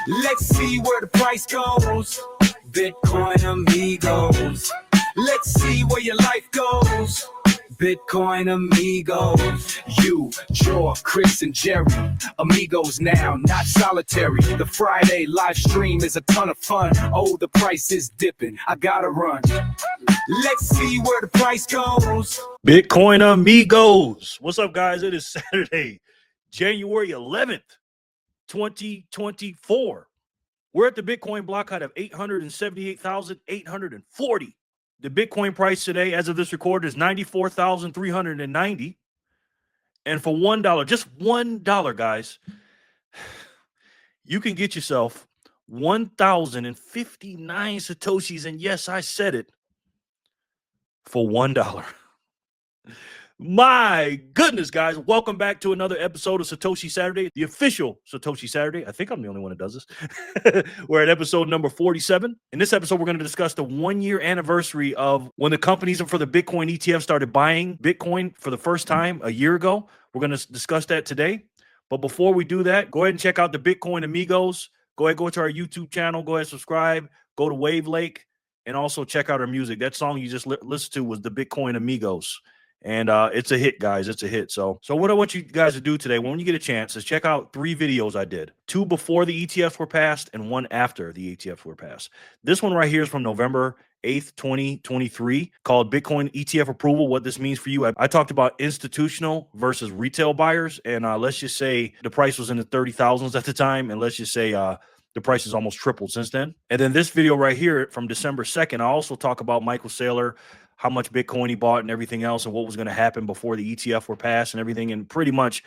Let's see where the price goes. Bitcoin amigos. Let's see where your life goes. Bitcoin amigos. You, Joe, Chris, and Jerry. Amigos now, not solitary. The Friday live stream is a ton of fun. Oh, the price is dipping. I gotta run. Let's see where the price goes. Bitcoin amigos. What's up, guys? It is Saturday, January 11th, 2024. We're at the Bitcoin block height of 878,840. The Bitcoin price today, as of this record, is 94,390. And for $1, just $1, guys, you can get yourself 1,059 Satoshis. And yes, I said it, for $1. My goodness, guys. Welcome back to another episode of Satoshi Saturday, the official Satoshi Saturday. I think I'm the only one that does this. We're at episode number 47. In this episode, we're going to discuss the 1-year anniversary of when the companies for the Bitcoin ETF started buying Bitcoin for the first time a year ago. We're going to discuss that today. But before we do that, go ahead and check out the Bitcoin Amigos. Go ahead, go to our YouTube channel. Go ahead, subscribe. Go to Wave Lake. And also check out our music. That song you just listened to was the Bitcoin Amigos. And it's a hit, guys. It's a hit. So what I want you guys to do today, when you get a chance, is check out 3 videos I did. 2 before the ETFs were passed and 1 after the ETFs were passed. This one right here is from November 8th, 2023, called Bitcoin ETF Approval, What This Means for You. I talked about institutional versus retail buyers. And let's just say the price was in the 30,000s at the time. And let's just say the price has almost tripled since then. And then this video right here from December 2nd, I also talk about Michael Saylor, how much Bitcoin he bought and everything else, and what was going to happen before the ETF were passed and everything. And pretty much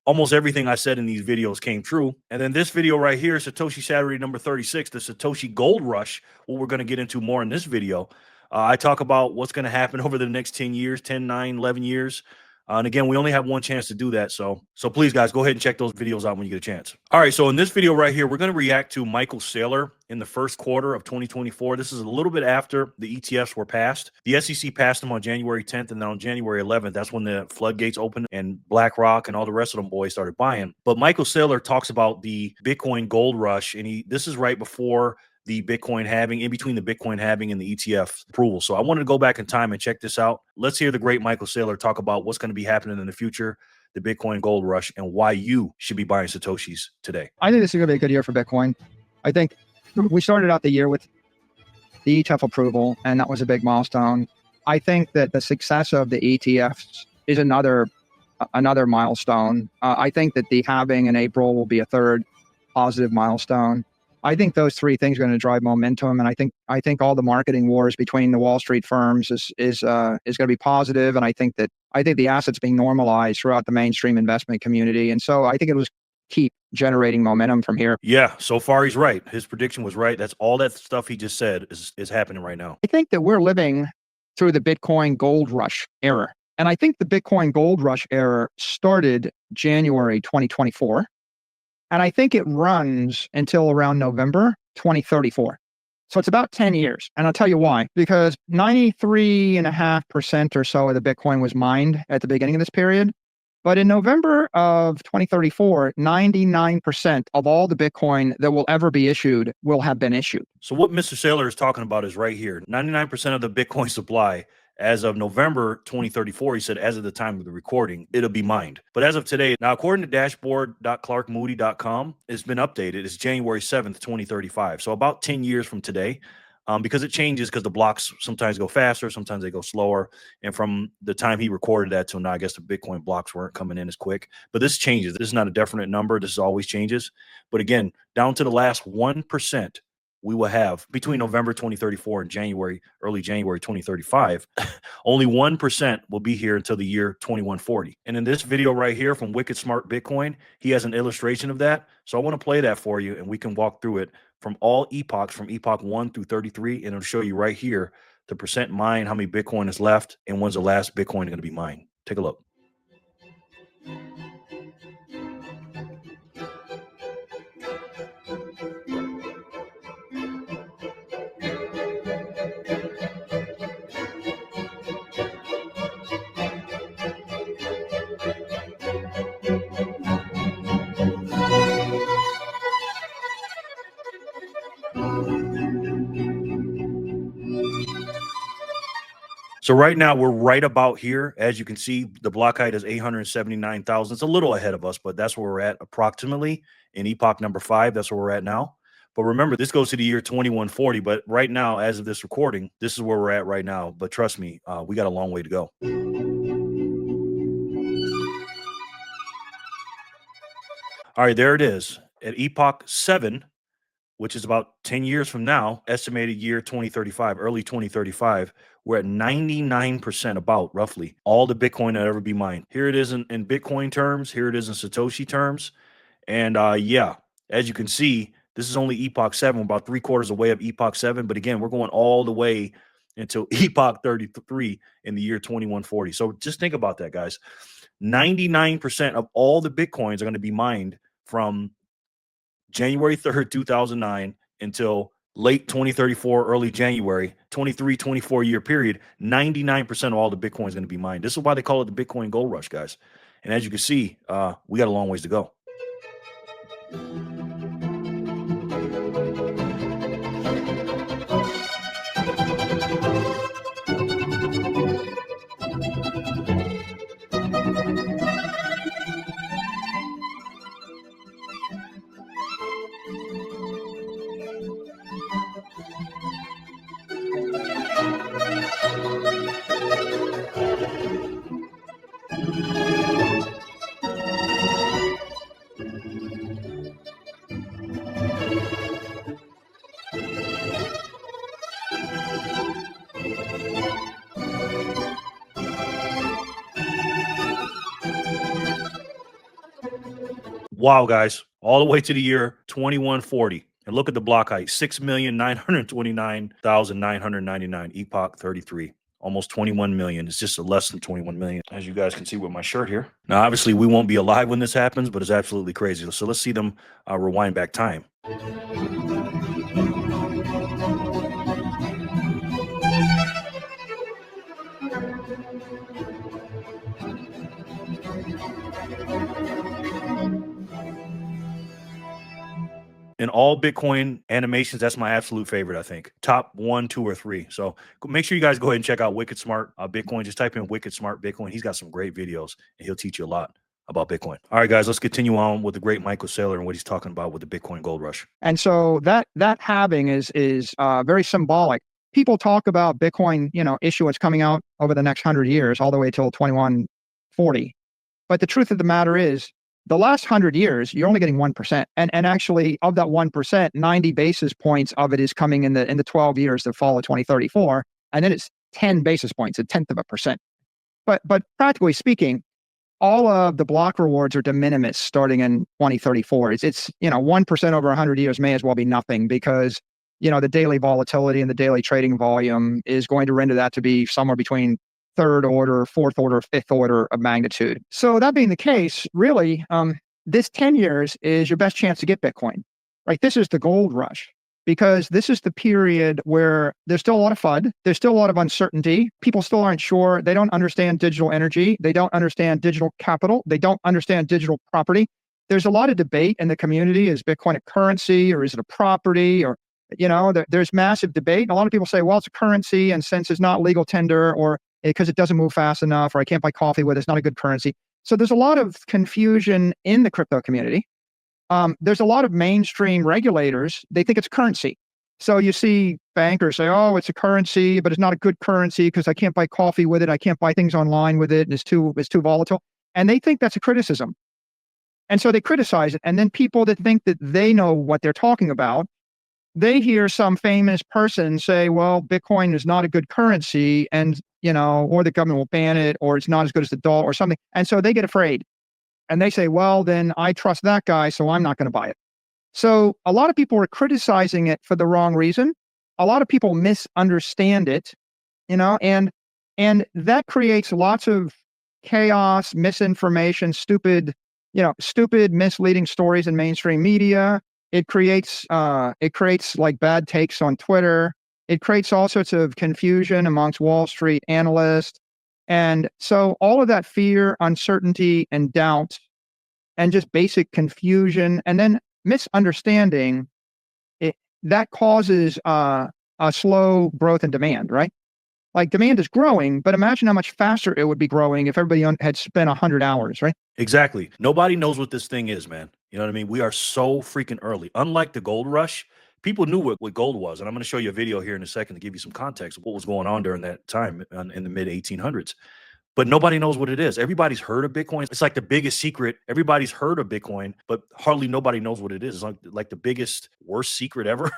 almost everything I said in these videos came true. And then this video right here, Satoshi Saturday number 36, the Satoshi Gold Rush, what we're going to get into more in this video. I talk about what's going to happen over the next 10 years, 10, 9, 11 years. And again, we only have one chance to do that. So please, guys, go ahead and check those videos out when you get a chance. All right. So in this video right here, we're going to react to Michael Saylor in the first quarter of 2024. This is a little bit after the ETFs were passed. The SEC passed them on January 10th. And then on January 11th, that's when the floodgates opened and BlackRock and all the rest of them boys started buying. But Michael Saylor talks about the Bitcoin gold rush. And this is right before the Bitcoin halving, in between the Bitcoin halving and the ETF approval. So I wanted to go back in time and check this out. Let's hear the great Michael Saylor talk about what's going to be happening in the future, the Bitcoin gold rush, and why you should be buying Satoshis today. I think this is going to be a good year for Bitcoin. I think we started out the year with the ETF approval, and that was a big milestone. I think that the success of the ETFs is another milestone. I think that the halving in April will be a third positive milestone. I think those 3 things are going to drive momentum, and I think all the marketing wars between the Wall Street firms is going to be positive, and I think the assets being normalized throughout the mainstream investment community, and so I think it was keep generating momentum from here. Yeah, so far he's right. His prediction was right. That's all that stuff he just said is happening right now. I think that we're living through the Bitcoin gold rush era, and I think the Bitcoin gold rush era started January 2024. And I think it runs until around November 2034. So it's about 10 years. And I'll tell you why. Because 93.5% or so of the Bitcoin was mined at the beginning of this period. But in November of 2034, 99% of all the Bitcoin that will ever be issued will have been issued. So what Mr. Saylor is talking about is right here. 99% of the Bitcoin supply as of November 2034, he said, as of the time of the recording, it'll be mined. But as of today, now according to dashboard.clarkmoody.com, it's been updated. It's January 7th, 2035. So about 10 years from today, because it changes because the blocks sometimes go faster, sometimes they go slower. And from the time he recorded that till now, I guess the Bitcoin blocks weren't coming in as quick. But this changes. This is not a definite number. This always changes. But again, down to the last 1%, we will have between November 2034 and early January 2035, only 1% will be here until the year 2140. And in this video right here from Wicked Smart Bitcoin, he has an illustration of that. So I want to play that for you and we can walk through it from all epochs, from epoch 1 through 33. And it'll show you right here the percent mined, how many Bitcoin is left, and when's the last Bitcoin going to be mined. Take a look. So right now we're right about here. As you can see, the block height is 879,000. It's a little ahead of us, but that's where we're at approximately in epoch number 5. That's where we're at now. But remember, this goes to the year 2140. But right now, as of this recording, this is where we're at right now. But trust me, we got a long way to go. All right, there it is. At epoch 7, which is about 10 years from now, estimated year 2035, early 2035, we're at 99% about roughly all the Bitcoin that ever be mined. Here it is in Bitcoin terms. Here it is in Satoshi terms. And yeah, as you can see, this is only epoch 7, about 3/4 away of epoch 7. But again, we're going all the way until epoch 33 in the year 2140. So just think about that, guys. 99% of all the Bitcoins are going to be mined from January 3rd, 2009 until late 2034, early January, 23, 24 year period. 99% of all the Bitcoin is going to be mined. This is why they call it the Bitcoin gold rush, guys. And as you can see, we got a long ways to go. Wow, guys, all the way to the year 2140. And look at the block height, 6,929,999, epoch 33. Almost 21 million. It's just less than 21 million, as you guys can see with my shirt here. Now, obviously, we won't be alive when this happens, but it's absolutely crazy. So let's see them rewind back time. In all Bitcoin animations, that's my absolute favorite, I think. Top 1, 2, or 3. So make sure you guys go ahead and check out Wicked Smart Bitcoin. Just type in Wicked Smart Bitcoin. He's got some great videos, and he'll teach you a lot about Bitcoin. All right, guys, let's continue on with the great Michael Saylor and what he's talking about with the Bitcoin gold rush. And so that halving is very symbolic. People talk about Bitcoin, issuance coming out over the next 100 years, all the way till 2140. But the truth of the matter is, the last 100 years, you're only getting 1%. And actually, of that 1%, 90 basis points of it is coming in the 12 years that follow 2034. And then it's 10 basis points, 0.1%. But practically speaking, all of the block rewards are de minimis starting in 2034. It's 1% over 100 years may as well be nothing, because the daily volatility and the daily trading volume is going to render that to be somewhere between third order, fourth order, fifth order of magnitude. So that being the case, really, this 10 years is your best chance to get Bitcoin, right? This is the gold rush, because this is the period where there's still a lot of FUD. There's still a lot of uncertainty. People still aren't sure. They don't understand digital energy. They don't understand digital capital. They don't understand digital property. There's a lot of debate in the community. Is Bitcoin a currency, or is it a property? Or, there's massive debate. And a lot of people say, well, it's a currency, and since it's not legal tender, or because it doesn't move fast enough, or I can't buy coffee with it, it's not a good currency. So there's a lot of confusion in the crypto community. There's a lot of mainstream regulators. They think it's currency. So you see bankers say, oh, it's a currency, but it's not a good currency because I can't buy coffee with it. I can't buy things online with it. And it's too volatile. And they think that's a criticism. And so they criticize it. And then people that think that they know what they're talking about, they hear some famous person say, well, Bitcoin is not a good currency, and, or the government will ban it, or it's not as good as the dollar or something. And so they get afraid, and they say, well, then I trust that guy, so I'm not going to buy it. So a lot of people are criticizing it for the wrong reason. A lot of people misunderstand it, and that creates lots of chaos, misinformation, stupid, misleading stories in mainstream media. It creates like bad takes on Twitter. It creates all sorts of confusion amongst Wall Street analysts. And so all of that fear, uncertainty, and doubt, and just basic confusion, and then misunderstanding, that causes a slow growth in demand, right? Like demand is growing, but imagine how much faster it would be growing if everybody had spent 100 hours, right? Exactly. Nobody knows what this thing is, man. You know what I mean? We are so freaking early. Unlike the gold rush, people knew what gold was. And I'm going to show you a video here in a second to give you some context of what was going on during that time in the mid 1800s. But nobody knows what it is. Everybody's heard of Bitcoin. It's like the biggest secret. Everybody's heard of Bitcoin, but hardly nobody knows what it is. It's like the biggest, worst secret ever.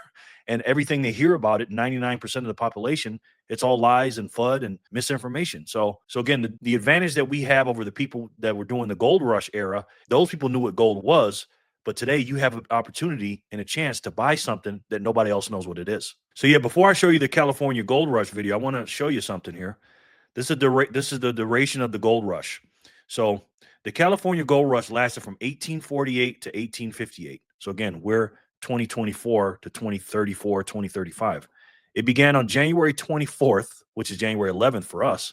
And everything they hear about it, 99% of the population, it's all lies and FUD and misinformation. So again, the advantage that we have over the people that were doing the gold rush era, those people knew what gold was. But today you have an opportunity and a chance to buy something that nobody else knows what it is. So yeah, before I show you the California gold rush video, I want to show you something here. This is the duration of the gold rush. So the California gold rush lasted from 1848 to 1858. So again, we're 2024 to 2034, 2035. It began on January 24th, which is January 11th for us,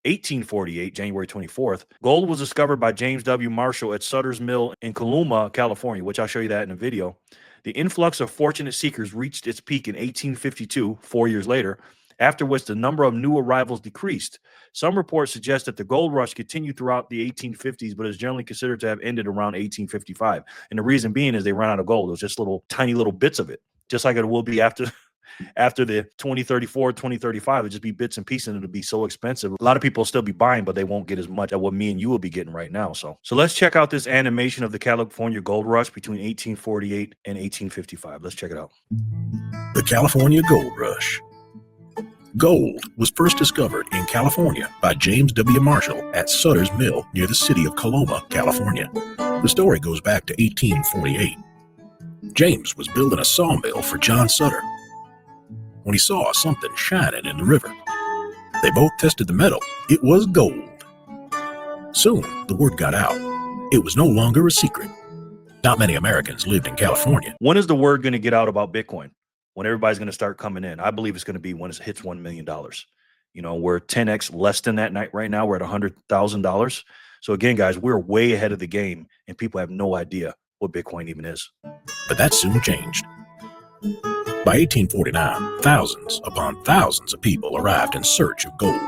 1848, January 24th. Gold was discovered by James W. Marshall at Sutter's Mill in Coloma, California, which I'll show you that in a video. The influx of fortunate seekers reached its peak in 1852, 4 years later, after which the number of new arrivals decreased. Some reports suggest that the gold rush continued throughout the 1850s, but is generally considered to have ended around 1855. And the reason being is they ran out of gold. It was just tiny little bits of it, just like it will be after the 2034, 2035. It'll just be bits and pieces, and it'll be so expensive. A lot of people will still be buying, but they won't get as much as what me and you will be getting right now. So let's check out this animation of the California gold rush between 1848 and 1855. Let's check it out. The California Gold Rush. Gold was first discovered in California by James W. Marshall at Sutter's Mill near the city of Coloma, California. The story goes back to 1848. James was building a sawmill for John Sutter when he saw something shining in the river. They both tested the metal. It was gold. Soon, the word got out. It was no longer a secret. Not many Americans lived in California. When is the word going to get out about Bitcoin? When everybody's going to start coming in. I believe it's going to be when it hits $1 million. You know, we're 10x less than that night right now. We're at $100,000. So again, guys, we're way ahead of the game, and people have no idea what Bitcoin even is. But that soon changed. By 1849, thousands upon thousands of people arrived in search of gold.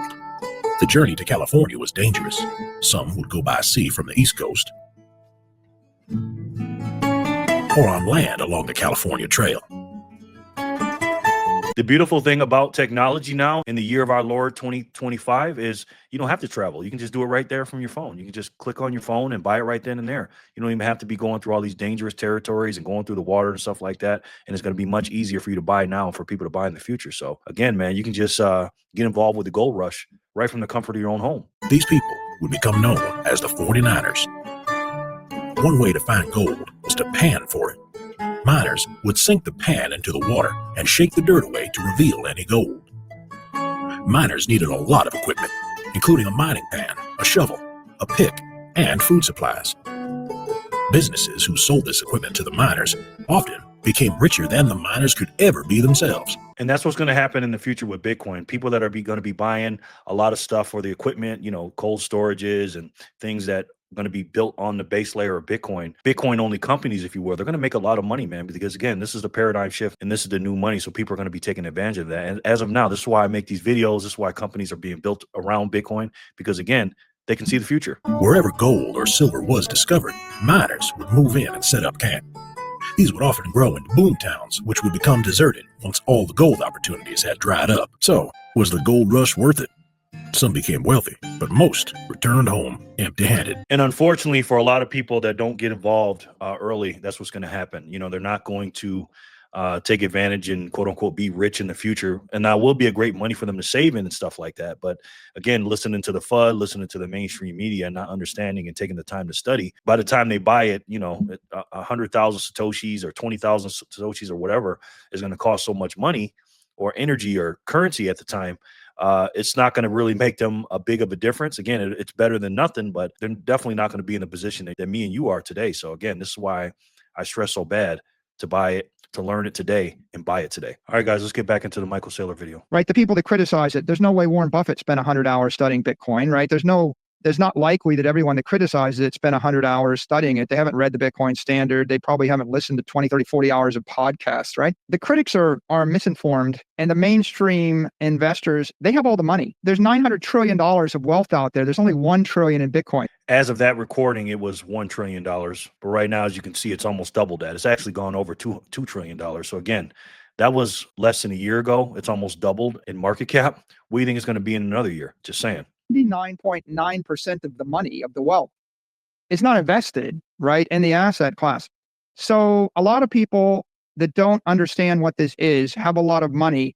The journey to California was dangerous. Some would go by sea from the East Coast or on land along the California Trail. The beautiful thing about technology now in the year of our Lord 2025 is you don't have to travel. You can just do it right there from your phone. You can just click on your phone and buy it right then and there. You don't even have to be going through all these dangerous territories and going through the water and stuff like that. And it's going to be much easier for you to buy now and for people to buy in the future. So again, man, you can just get involved with the gold rush right from the comfort of your own home. These people would become known as the 49ers. One way to find gold was to pan for it. Miners would sink the pan into the water and shake the dirt away to reveal any gold. Miners needed a lot of equipment, including a mining pan, a shovel, a pick, and food supplies. Businesses who sold this equipment to the miners often became richer than the miners could ever be themselves. And that's what's going to happen in the future with Bitcoin. People that are going to be buying a lot of stuff for the equipment, you know, cold storages and things that going to be built on the base layer of Bitcoin only companies, if you will, they're going to make a lot of money, man, because again, this is the paradigm shift and this is the new money. So people are going to be taking advantage of that. And as of now, this is why I make these videos. This is why companies are being built around Bitcoin, because again, they can see the future. Wherever gold or silver was discovered, miners would move in and set up camp. These would often grow into boom towns, which would become deserted once all the gold opportunities had dried up. So, was the gold rush worth it? Some became wealthy, but most returned home empty-handed. And unfortunately, for a lot of people that don't get involved early, that's what's going to happen. You know, they're not going to take advantage and quote unquote be rich in the future. And that will be a great money for them to save in and stuff like that. But again, listening to the FUD, listening to the mainstream media, not understanding and taking the time to study, by the time they buy it, you know, 100,000 Satoshis or 20,000 Satoshis or whatever is going to cost so much money or energy or currency at the time. It's not going to really make them a big of a difference. Again, it's better than nothing, but they're definitely not going to be in the position that me and you are today. So again, this is why I stress so bad to buy it, to learn it today and buy it today. All right, guys, let's get back into the Michael Saylor video. Right. The people that criticize it, there's no way Warren Buffett spent 100 hours studying Bitcoin, right? There's no there's not likely that everyone that criticizes it spent 100 hours studying it. They haven't read the Bitcoin Standard. They probably haven't listened to 20, 30, 40 hours of podcasts, right? The critics are misinformed, and the mainstream investors, they have all the money. There's $900 trillion of wealth out there. There's only $1 trillion in Bitcoin. As of that recording, it was $1 trillion. But right now, as you can see, it's almost doubled that. It's actually gone over $2 trillion. So again, that was less than a year ago. It's almost doubled in market cap. What do you think it's going to be in another year? Just saying. 99.9% of the money, of the wealth, is not invested, right, in the asset class. So a lot of people that don't understand what this is have a lot of money.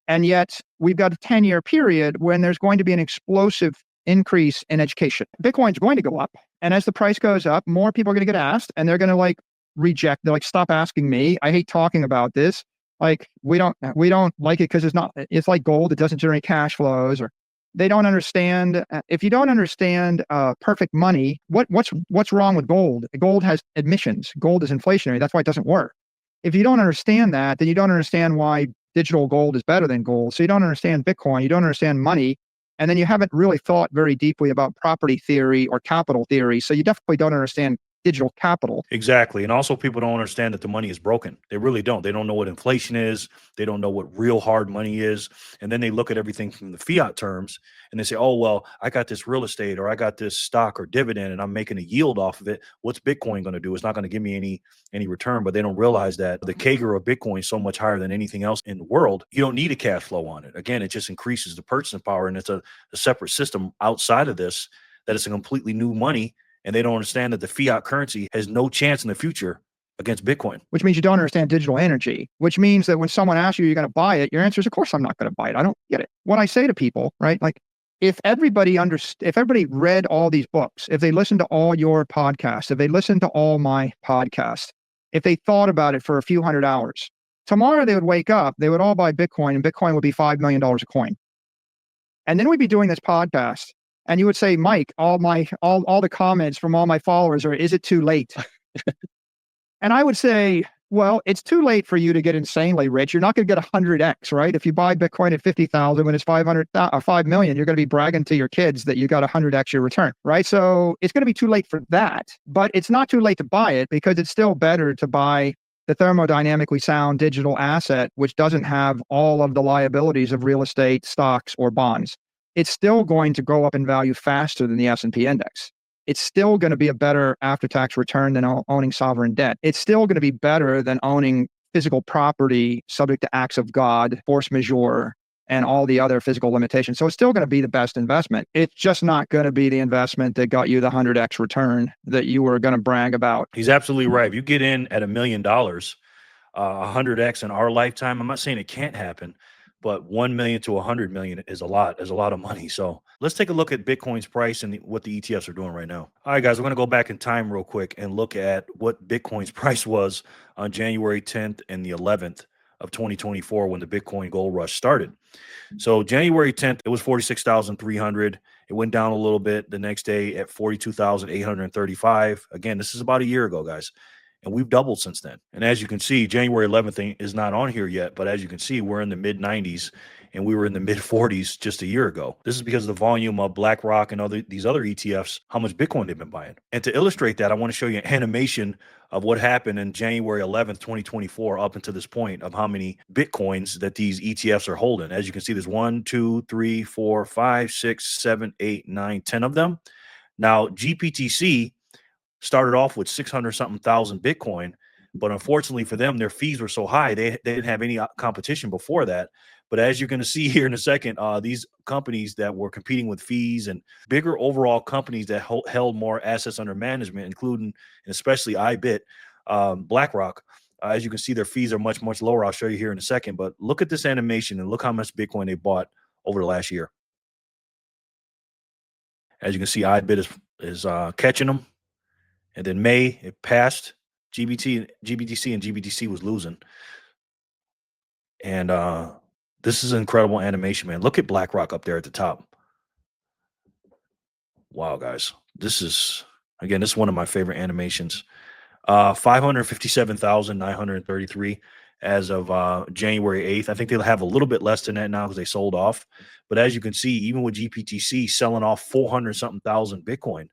And yet we've got a 10-year period when there's going to be an explosive increase in education. Bitcoin's going to go up. And as the price goes up, more people are going to get asked, and they're going to like reject. They're like, stop asking me. I hate talking about this. Like, we don't like it because it's like gold. It doesn't generate cash flows, or they don't understand. If you don't understand perfect money, what's wrong with gold? Gold has emissions. Gold is inflationary. That's why it doesn't work. If you don't understand that, then you don't understand why digital gold is better than gold. So you don't understand Bitcoin. You don't understand money. And then you haven't really thought very deeply about property theory or capital theory. So you definitely don't understand digital capital. Exactly. And also, people don't understand that the money is broken. They really don't. They don't know what inflation is. They don't know what real hard money is. And then they look at everything from the fiat terms and they say, oh, well, I got this real estate, or I got this stock or dividend, and I'm making a yield off of it. What's Bitcoin going to do? It's not going to give me any return. But they don't realize that the CAGR of Bitcoin is so much higher than anything else in the world. You don't need a cash flow on it. Again, it just increases the purchasing power. And it's a separate system outside of this, that it's a completely new money. And they don't understand that the fiat currency has no chance in the future against Bitcoin. Which means you don't understand digital energy, which means that when someone asks you, you're going to buy it, your answer is, of course, I'm not going to buy it. I don't get it. What I say to people, right? Like, if everybody read all these books, if they listened to all your podcasts, if they listened to all my podcasts, if they thought about it for a few hundred hours, tomorrow they would wake up, they would all buy Bitcoin, and Bitcoin would be $5 million a coin. And then we'd be doing this podcast. And you would say, Mike, all the comments from all my followers are, is it too late? And I would say, well, it's too late for you to get insanely rich. You're not going to get 100x, right? If you buy Bitcoin at 50,000 when it's 5 million, you're going to be bragging to your kids that you got 100x your return, right? So it's going to be too late for that, but it's not too late to buy it, because it's still better to buy the thermodynamically sound digital asset, which doesn't have all of the liabilities of real estate, stocks, or bonds. It's still going to go up in value faster than the S&P index. It's still going to be a better after-tax return than owning sovereign debt. It's still going to be better than owning physical property subject to acts of God, force majeure, and all the other physical limitations. So it's still going to be the best investment. It's just not going to be the investment that got you the 100x return that you were going to brag about. He's absolutely right. If you get in at $1 million, 100x in our lifetime, I'm not saying it can't happen, but 1 million to 100 million is a lot. Is a lot of money. So let's take a look at Bitcoin's price and what the ETFs are doing right now. All right, guys, we're going to go back in time real quick and look at what Bitcoin's price was on January 10th and the 11th of 2024 when the Bitcoin gold rush started. So January 10th, it was 46,300. It went down a little bit the next day at 42,835. Again, this is about a year ago, guys. And we've doubled since then. And as you can see, January 11th is not on here yet. But as you can see, we're in the mid 90s and we were in the mid 40s just a year ago. This is because of the volume of BlackRock and these other ETFs, how much Bitcoin they've been buying. And to illustrate that, I want to show you an animation of what happened in January 11th, 2024, up until this point, of how many Bitcoins that these ETFs are holding. As you can see, there's 1, 2, 3, 4, 5, 6, 7, 8, 9, 10 of them. Now, GPTC started off with 600 something thousand Bitcoin, but unfortunately for them, their fees were so high, they didn't have any competition before that. But as you're going to see here in a second, these companies that were competing with fees and bigger overall companies that held more assets under management, including and especially iBit, BlackRock, as you can see, their fees are much, much lower. I'll show you here in a second. But look at this animation and look how much Bitcoin they bought over the last year. As you can see, iBit is catching them. And then May, it passed GBTC, and GBTC was losing. And this is an incredible animation, man. Look at BlackRock up there at the top. Wow, guys. This is one of my favorite animations. 557,933. as of January 8th. I think they'll have a little bit less than that now because they sold off. But as you can see, even with GPTC selling off 400 something thousand Bitcoin,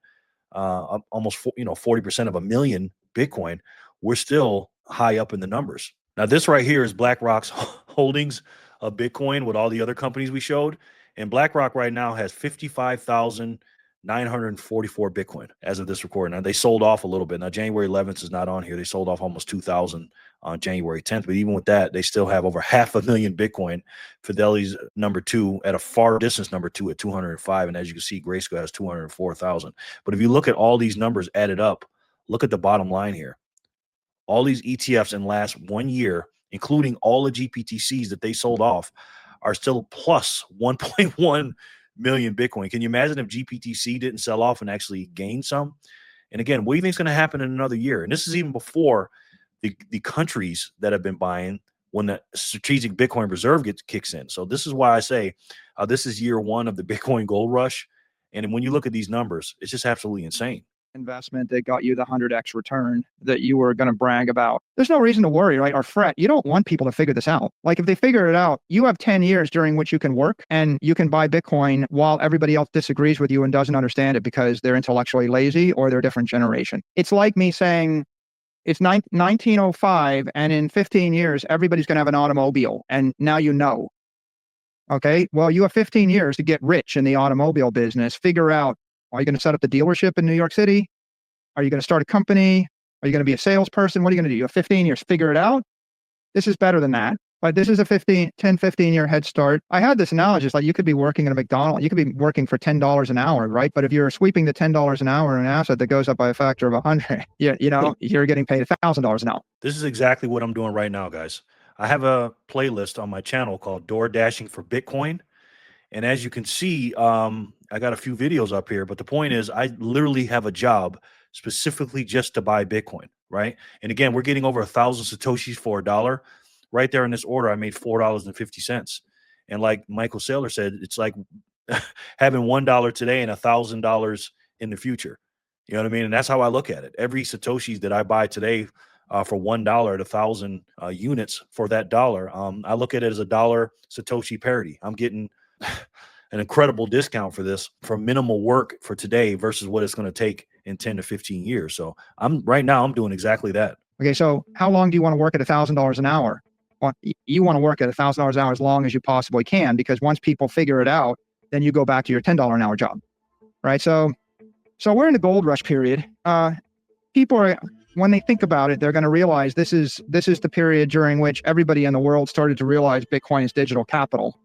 almost 40% of a million Bitcoin, we're still high up in the numbers. Now, this right here is BlackRock's holdings of Bitcoin with all the other companies we showed. And BlackRock right now has 55,944 Bitcoin as of this recording. Now, they sold off a little bit. Now, January 11th is not on here. They sold off almost 2,000 on January 10th. But even with that, they still have over 500,000 Bitcoin. Fidelity's number 2 at a far distance number 2 at 205. And as you can see, Grayscale has 204,000. But if you look at all these numbers added up, look at the bottom line here. All these ETFs in the last 1 year, including all the GPTCs that they sold off, are still plus 1.1 million Bitcoin. Can you imagine if GPTC didn't sell off and actually gain some? And again, what do you think is going to happen in another year? And this is even before the countries that have been buying when the strategic Bitcoin reserve kicks in. So this is why I say this is year 1 of the Bitcoin gold rush. And when you look at these numbers, it's just absolutely insane. Investment that got you the 100x return that you were going to brag about. There's no reason to worry, right? Or fret. You don't want people to figure this out. Like if they figure it out, you have 10 years during which you can work and you can buy Bitcoin while everybody else disagrees with you and doesn't understand it because they're intellectually lazy or they're a different generation. It's like me saying it's 1905 and in 15 years, everybody's going to have an automobile. And now you know. Okay, well, you have 15 years to get rich in the automobile business. Figure out, are you going to set up the dealership in New York City? Are you going to start a company? Are you going to be a salesperson? What are you going to do? You have 15 years. Figure it out. This is better than that. But this is a 10, 15-year head start. I had this analogy. It's like you could be working at a McDonald's. You could be working for $10 an hour, right? But if you're sweeping the $10 an hour in an asset that goes up by a factor of 100, you're getting paid $1,000 an hour. This is exactly what I'm doing right now, guys. I have a playlist on my channel called Door Dashing for Bitcoin. And as you can see, I got a few videos up here, but the point is I literally have a job specifically just to buy Bitcoin, right? And again, we're getting over 1,000 Satoshis for $1. Right there in this order, I made $4.50. And like Michael Saylor said, it's like having $1 today and $1,000 in the future. You know what I mean? And that's how I look at it. Every Satoshis that I buy today for $1 at 1,000 units for that dollar, I look at it as a dollar Satoshi parity. I'm getting an incredible discount for this for minimal work for today versus what it's going to take in 10 to 15 years. So I'm doing exactly that. Okay, so how long do you want to work at $1,000 an hour? Well, you want to work at $1,000 an hour as long as you possibly can, because once people figure it out, then you go back to your $10 an hour job, right? So we're in the gold rush period. People are, when they think about it, they're going to realize this is the period during which everybody in the world started to realize Bitcoin is digital capital.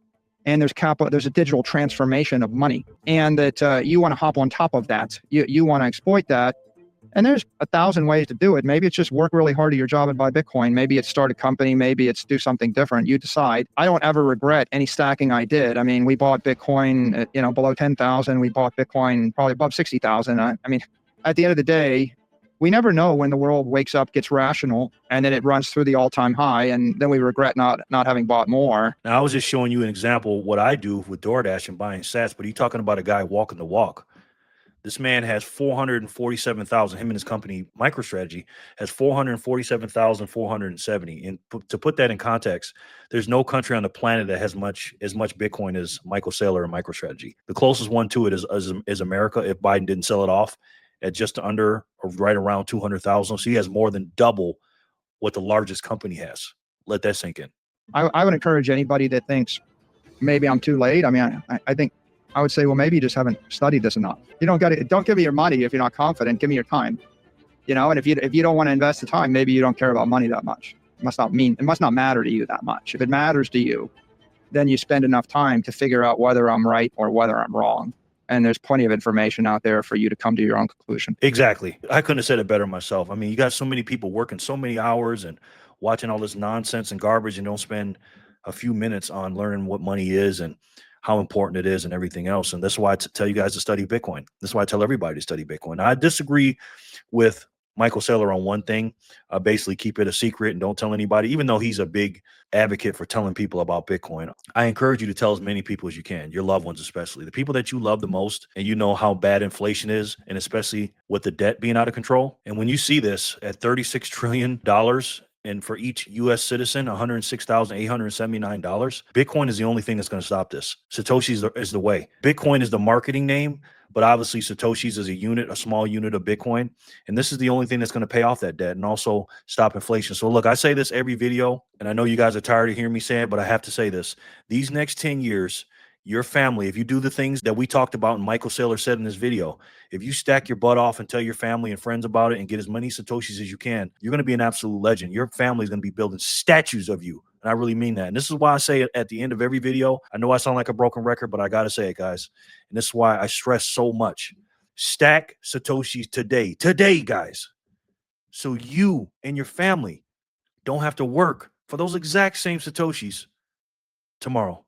And there's a digital transformation of money, and that you want to hop on top of that. You want to exploit that. And there's 1,000 ways to do it. Maybe it's just work really hard at your job and buy Bitcoin. Maybe it's start a company. Maybe it's do something different. You decide. I don't ever regret any stacking I did. I mean, we bought Bitcoin, below 10,000. We bought Bitcoin probably above 60,000. I mean, at the end of the day, we never know when the world wakes up, gets rational, and then it runs through the all-time high, and then we regret not having bought more. Now, I was just showing you an example of what I do with DoorDash and buying sats, but you're talking about a guy walking the walk. This man has 447,000. Him and his company, MicroStrategy, has 447,470. And to put that in context, there's no country on the planet that has as much Bitcoin as Michael Saylor and MicroStrategy. The closest one to it is America, if Biden didn't sell it off at just under or right around 200,000. So he has more than double what the largest company has. Let that sink in. I would encourage anybody that thinks maybe I'm too late. I mean, I think I would say, well, maybe you just haven't studied this enough. You don't give me your money if you're not confident. Give me your time. And if you don't want to invest the time, maybe you don't care about money that much. It must not matter to you that much. If it matters to you, then you spend enough time to figure out whether I'm right or whether I'm wrong. And there's plenty of information out there for you to come to your own conclusion. Exactly. I couldn't have said it better myself. I mean, you got so many people working so many hours and watching all this nonsense and garbage and don't spend a few minutes on learning what money is and how important it is and everything else. And that's why I tell you guys to study Bitcoin. That's why I tell everybody to study Bitcoin. Now, I disagree with Michael Saylor on one thing, basically keep it a secret and don't tell anybody, even though he's a big advocate for telling people about Bitcoin. I encourage you to tell as many people as you can, your loved ones especially, the people that you love the most, and you know how bad inflation is, and especially with the debt being out of control. And when you see this at $36 trillion and for each US citizen, $106,879. Bitcoin is the only thing that's going to stop this. Satoshi is the way. Bitcoin is the marketing name, but obviously Satoshi's is a unit, a small unit of Bitcoin. And this is the only thing that's going to pay off that debt and also stop inflation. So look, I say this every video, and I know you guys are tired of hearing me say it, but I have to say this. These next 10 years, your family, if you do the things that we talked about and Michael Saylor said in this video, if you stack your butt off and tell your family and friends about it and get as many Satoshis as you can, you're going to be an absolute legend. Your family is going to be building statues of you. And I really mean that. And this is why I say it at the end of every video. I know I sound like a broken record, but I got to say it, guys. And this is why I stress so much. Stack Satoshis today, guys. So you and your family don't have to work for those exact same Satoshis tomorrow.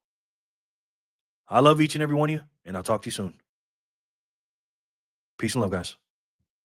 I love each and every one of you, and I'll talk to you soon. Peace and love, guys.